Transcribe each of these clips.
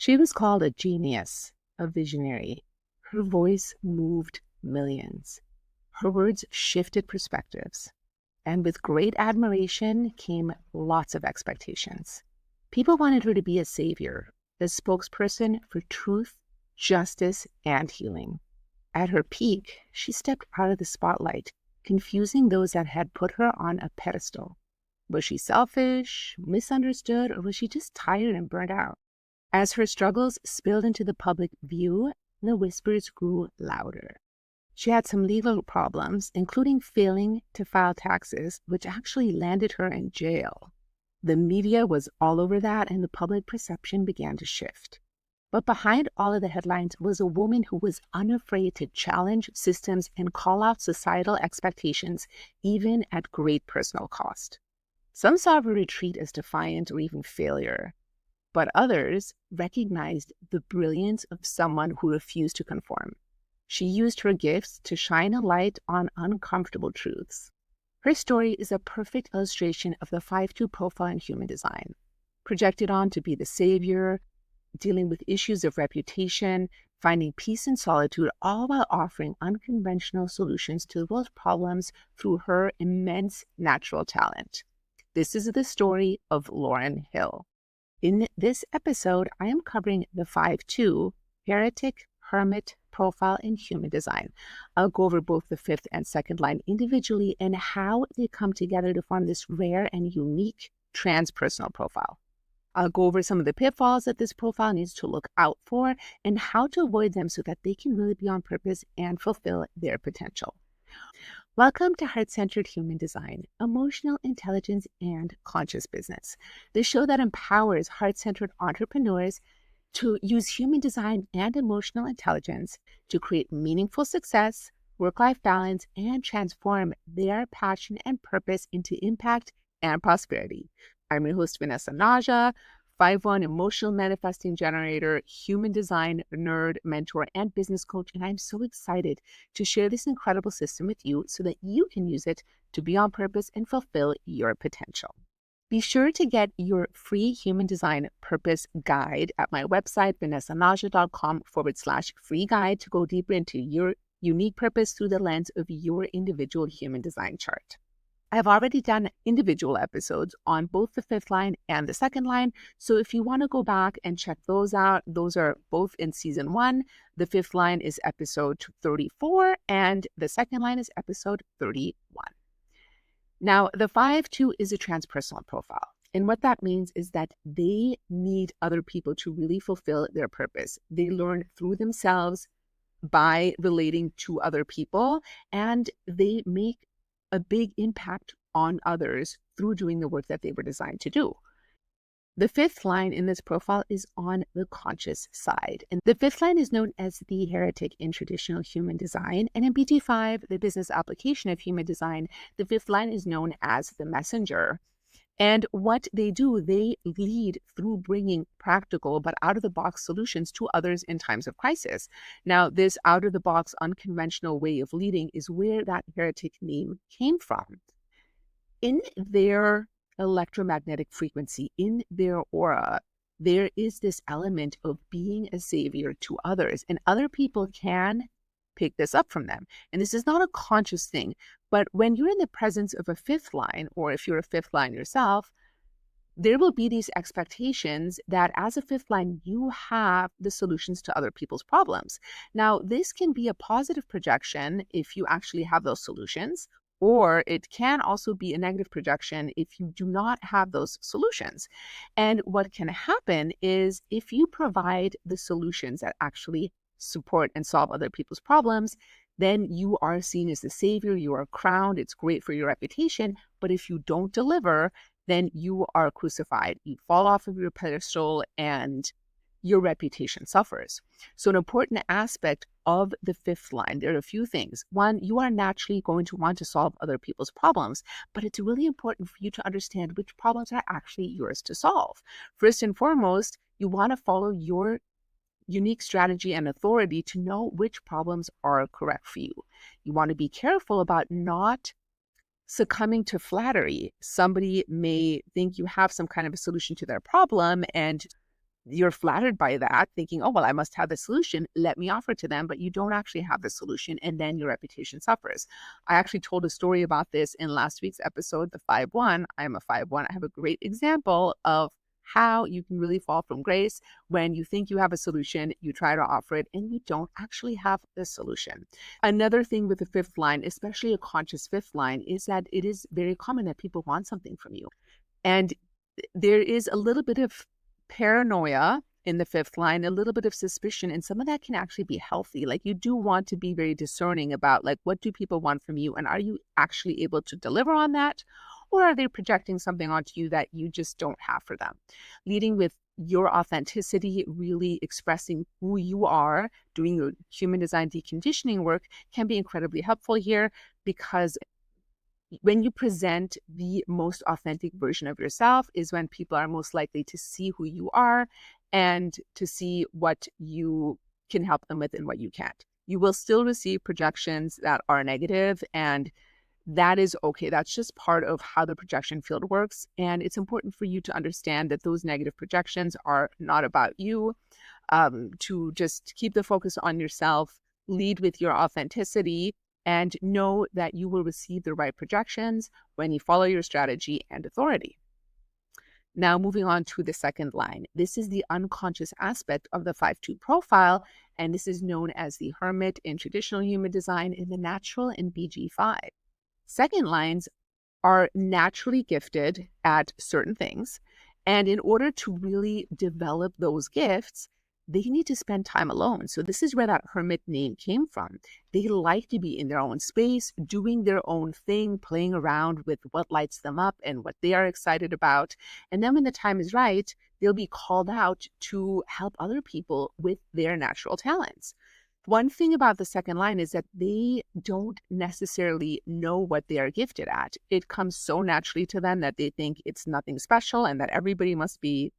She was called a genius, a visionary. Her voice moved millions. Her words shifted perspectives. And with great admiration came lots of expectations. People wanted her to be a savior, a spokesperson for truth, justice, and healing. At her peak, she stepped out of the spotlight, confusing those that had put her on a pedestal. Was she selfish, misunderstood, or was she just tired and burnt out? As her struggles spilled into the public view, the whispers grew louder. She had some legal problems, including failing to file taxes, which actually landed her in jail. The media was all over that, and the public perception began to shift. But behind all of the headlines was a woman who was unafraid to challenge systems and call out societal expectations, even at great personal cost. Some saw her retreat as defiant or even failure, but others recognized the brilliance of someone who refused to conform. She used her gifts to shine a light on uncomfortable truths. Her story is a perfect illustration of the 5-2 profile in human design, projected on to be the savior, dealing with issues of reputation, finding peace in solitude, all while offering unconventional solutions to the world's problems through her immense natural talent. This is the story of Lauryn Hill. In this episode, I am covering the 5-2 heretic hermit profile in human design. I'll go over both the 5th and 2nd line individually and how they come together to form this rare and unique transpersonal profile. I'll go over some of the pitfalls that this profile needs to look out for and how to avoid them so that they can really be on purpose and fulfill their potential. Welcome to Heart-Centered Human Design, Emotional Intelligence, and Conscious Business, the show that empowers heart-centered entrepreneurs to use human design and emotional intelligence to create meaningful success, work-life balance, and transform their passion and purpose into impact and prosperity. I'm your host, Vanessa Naja, 5-1 emotional manifesting generator, human design nerd, mentor, and business coach, and I'm so excited to share this incredible system with you so that you can use it to be on purpose and fulfill your potential. Be sure to get your free human design purpose guide at my website, vanessanaja.com/free guide to go deeper into your unique purpose through the lens of your individual human design chart. I've already done individual episodes on both the 5th line and the 2nd line. So if you want to go back and check those out, those are both in season 1. The 5th line is episode 34 and the 2nd line is episode 31. Now, the 5-2 is a transpersonal profile. And what that means is that they need other people to really fulfill their purpose. They learn through themselves by relating to other people, and they make a big impact on others through doing the work that they were designed to do. The 5th line in this profile is on the conscious side. And the 5th line is known as the heretic in traditional human design. And in BT5, the business application of human design, the 5th line is known as the messenger. And what they do, they lead through bringing practical but out-of-the-box solutions to others in times of crisis. Now, this out-of-the-box unconventional way of leading is where that heretic name came from. In their electromagnetic frequency, in their aura, there is this element of being a savior to others, and other people can pick this up from them. And this is not a conscious thing, but when you're in the presence of a 5th line, or if you're a 5th line yourself, there will be these expectations that as a 5th line, you have the solutions to other people's problems. Now, this can be a positive projection if you actually have those solutions, or it can also be a negative projection if you do not have those solutions. And what can happen is if you provide the solutions that actually support and solve other people's problems, then you are seen as the savior, you are crowned, it's great for your reputation. But if you don't deliver, then you are crucified. You fall off of your pedestal and your reputation suffers. So an important aspect of the 5th line, there are a few things. One, you are naturally going to want to solve other people's problems, but it's really important for you to understand which problems are actually yours to solve. First and foremost, you want to follow your unique strategy and authority to know which problems are correct for you. You want to be careful about not succumbing to flattery. Somebody may think you have some kind of a solution to their problem, and you're flattered by that, thinking, oh, well, I must have the solution. Let me offer to them. But you don't actually have the solution. And then your reputation suffers. I actually told a story about this in last week's episode, the 5-1. I'm a 5-1. I have a great example of how you can really fall from grace when you think you have a solution, you try to offer it, and you don't actually have the solution. Another thing with the fifth line, especially a conscious fifth line, is that it is very common that people want something from you. And there is a little bit of paranoia in the fifth line, a little bit of suspicion, and some of that can actually be healthy. Like, you do want to be very discerning about, like, what do people want from you, and are you actually able to deliver on that, or are they projecting something onto you that you just don't have for them? Leading with your authenticity, really expressing who you are, doing your human design deconditioning work can be incredibly helpful here, because when you present the most authentic version of yourself is when people are most likely to see who you are and to see what you can help them with and what you can't. You will still receive projections that are negative, and that is okay. That's just part of how the projection field works. And it's important for you to understand that those negative projections are not about you, to just keep the focus on yourself, lead with your authenticity, and know that you will receive the right projections when you follow your strategy and authority. Now, moving on to the second line. This is the unconscious aspect of the 5-2 profile, and this is known as the hermit in traditional human design, in the natural in BG5. Second lines are naturally gifted at certain things, and in order to really develop those gifts, they need to spend time alone. So this is where that hermit name came from. They like to be in their own space, doing their own thing, playing around with what lights them up and what they are excited about. And then when the time is right, they'll be called out to help other people with their natural talents. One thing about the second line is that they don't necessarily know what they are gifted at. It comes so naturally to them that they think it's nothing special and that everybody must be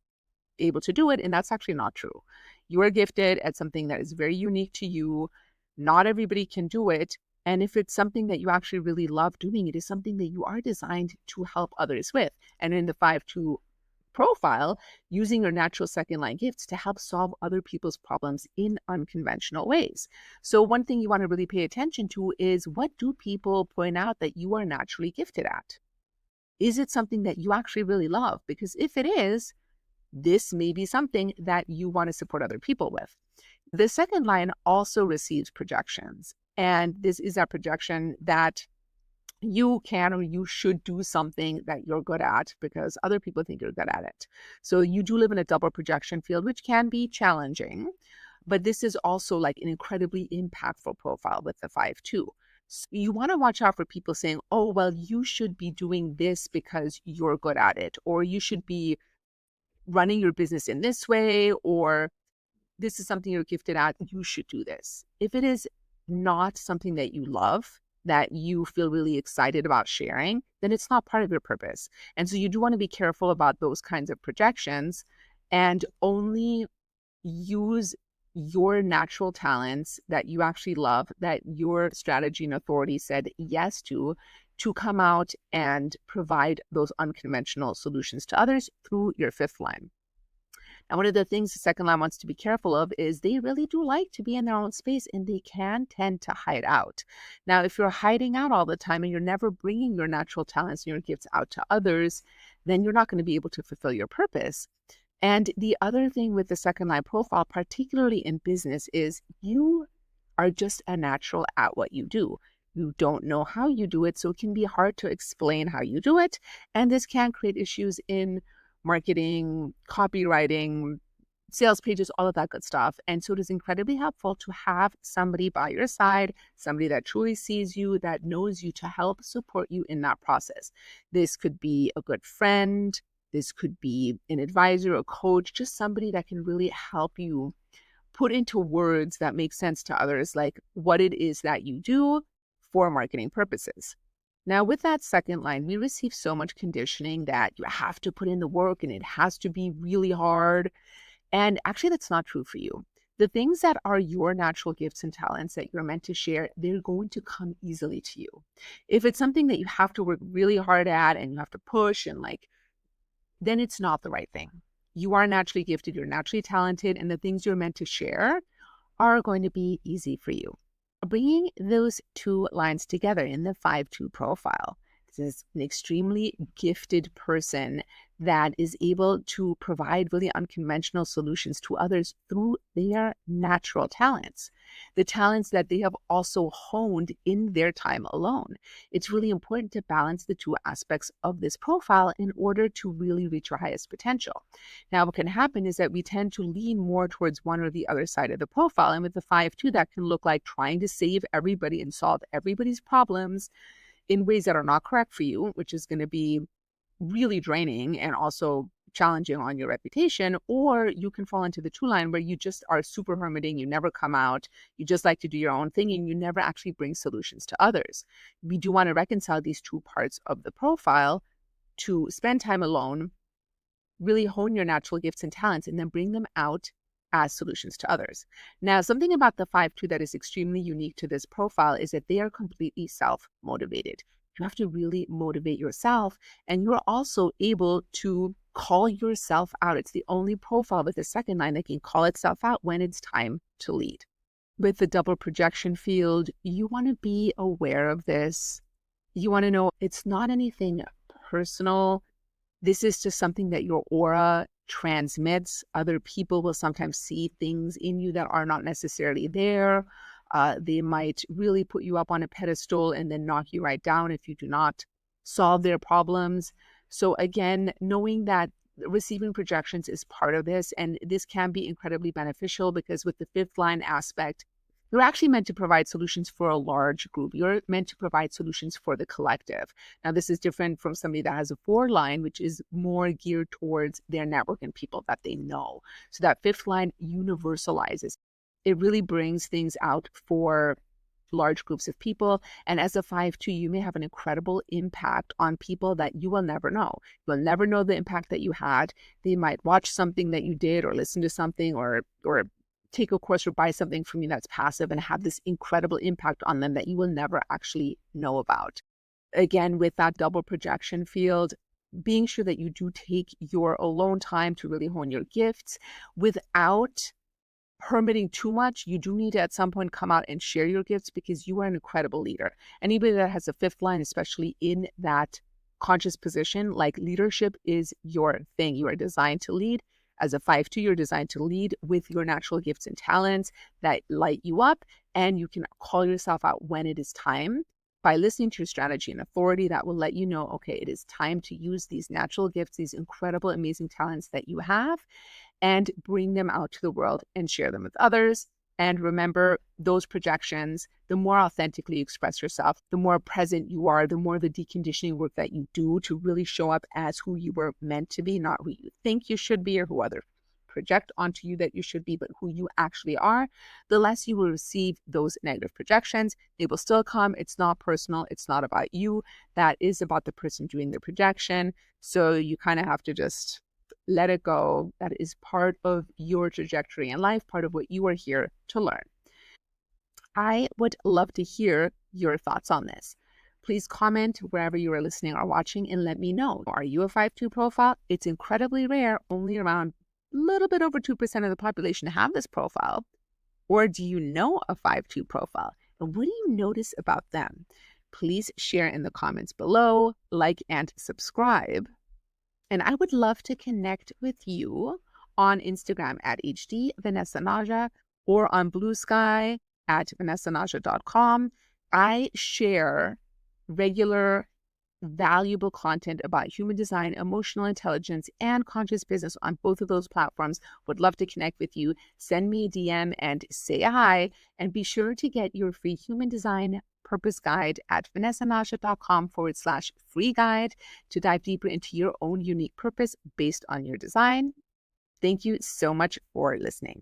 able to do it. And that's actually not true. You are gifted at something that is very unique to you. Not everybody can do it. And if it's something that you actually really love doing, it is something that you are designed to help others with. And in the 5-2 profile, using your natural second line gifts to help solve other people's problems in unconventional ways. So one thing you want to really pay attention to is, what do people point out that you are naturally gifted at? Is it something that you actually really love? Because if it is, this may be something that you want to support other people with. The second line also receives projections. And this is a projection that you can or you should do something that you're good at because other people think you're good at it. So you do live in a double projection field, which can be challenging. But this is also like an incredibly impactful profile with the 5-2. So you want to watch out for people saying, oh, well, you should be doing this because you're good at it, or you should be running your business in this way, or this is something you're gifted at, you should do this. If it is not something that you love, that you feel really excited about sharing, then it's not part of your purpose. And so you do want to be careful about those kinds of projections and only use your natural talents that you actually love, that your strategy and authority said yes to come out and provide those unconventional solutions to others through your fifth line. Now, one of the things the second line wants to be careful of is they really do like to be in their own space, and they can tend to hide out. Now, if you're hiding out all the time and you're never bringing your natural talents and your gifts out to others, then you're not going to be able to fulfill your purpose. And the other thing with the second line profile, particularly in business, is you are just a natural at what you do. You don't know how you do it, so it can be hard to explain how you do it. And this can create issues in marketing, copywriting, sales pages, all of that good stuff. And so it is incredibly helpful to have somebody by your side, somebody that truly sees you, that knows you, to help support you in that process. This could be a good friend. This could be an advisor, a coach, just somebody that can really help you put into words that make sense to others, like what it is that you do for marketing purposes. Now, with that second line, we receive so much conditioning that you have to put in the work and it has to be really hard. And actually, that's not true for you. The things that are your natural gifts and talents that you're meant to share, they're going to come easily to you. If it's something that you have to work really hard at and you have to push and then it's not the right thing. You are naturally gifted, you're naturally talented, and the things you're meant to share are going to be easy for you. Bringing those two lines together in the 5-2 profile, this is an extremely gifted person that is able to provide really unconventional solutions to others through their natural talents, the talents that they have also honed in their time alone. It's really important to balance the two aspects of this profile in order to really reach your highest potential. Now, what can happen is that we tend to lean more towards one or the other side of the profile. And with the 5-2, that can look like trying to save everybody and solve everybody's problems in ways that are not correct for you, which is going to be really draining and also challenging on your reputation. Or you can fall into the 2 line where you just are super hermiting, you never come out, you just like to do your own thing, and you never actually bring solutions to others. We do want to reconcile these two parts of the profile to spend time alone, really hone your natural gifts and talents, and then bring them out as solutions to others. Now, something about the 5-2 that is extremely unique to this profile is that they are completely self-motivated. You have to really motivate yourself, and you're also able to call yourself out. It's the only profile with the second line that can call itself out when it's time to lead. With the double projection field, you want to be aware of this. You want to know it's not anything personal. This is just something that your aura transmits. Other people will sometimes see things in you that are not necessarily there. They might really put you up on a pedestal and then knock you right down if you do not solve their problems. So again, knowing that receiving projections is part of this, and this can be incredibly beneficial because with the 5th line aspect, you're actually meant to provide solutions for a large group. You're meant to provide solutions for the collective. Now, this is different from somebody that has a 4 line, which is more geared towards their network and people that they know. So that 5th line universalizes. It really brings things out for large groups of people. And as a 5-2, you may have an incredible impact on people that you will never know. You'll never know the impact that you had. They might watch something that you did or listen to something or take a course or buy something from you that's passive and have this incredible impact on them that you will never actually know about. Again, with that double projection field, being sure that you do take your alone time to really hone your gifts without hermiting too much. You do need to at some point come out and share your gifts because you are an incredible leader. Anybody that has a 5th line, especially in that conscious position, like leadership is your thing. You are designed to lead. As a 5-2, you're designed to lead with your natural gifts and talents that light you up, and you can call yourself out when it is time by listening to your strategy and authority that will let you know, okay, it is time to use these natural gifts, these incredible, amazing talents that you have, and bring them out to the world and share them with others. And remember, those projections, the more authentically you express yourself, the more present you are, the more the deconditioning work that you do to really show up as who you were meant to be, not who you think you should be or who others project onto you that you should be, but who you actually are, the less you will receive those negative projections. They will still come. It's not personal. It's not about you. That is about the person doing the projection. So you kind of have to just let it go. That is part of your trajectory in life, part of what you are here to learn. I would love to hear your thoughts on this. Please comment wherever you are listening or watching and let me know. Are you a 5-2 profile? It's incredibly rare. Only around a little bit over 2% of the population have this profile. Or do you know a 5-2 profile? And what do you notice about them? Please share in the comments below, like and subscribe. And I would love to connect with you on Instagram at HD Vanessa Naja or on Blue Sky at vanessanaja.com. I share regular, valuable content about human design, emotional intelligence, and conscious business on both of those platforms. Would love to connect with you. Send me a DM and say hi. And be sure to get your free human design purpose guide at vanessanaja.com/free guide to dive deeper into your own unique purpose based on your design. Thank you so much for listening.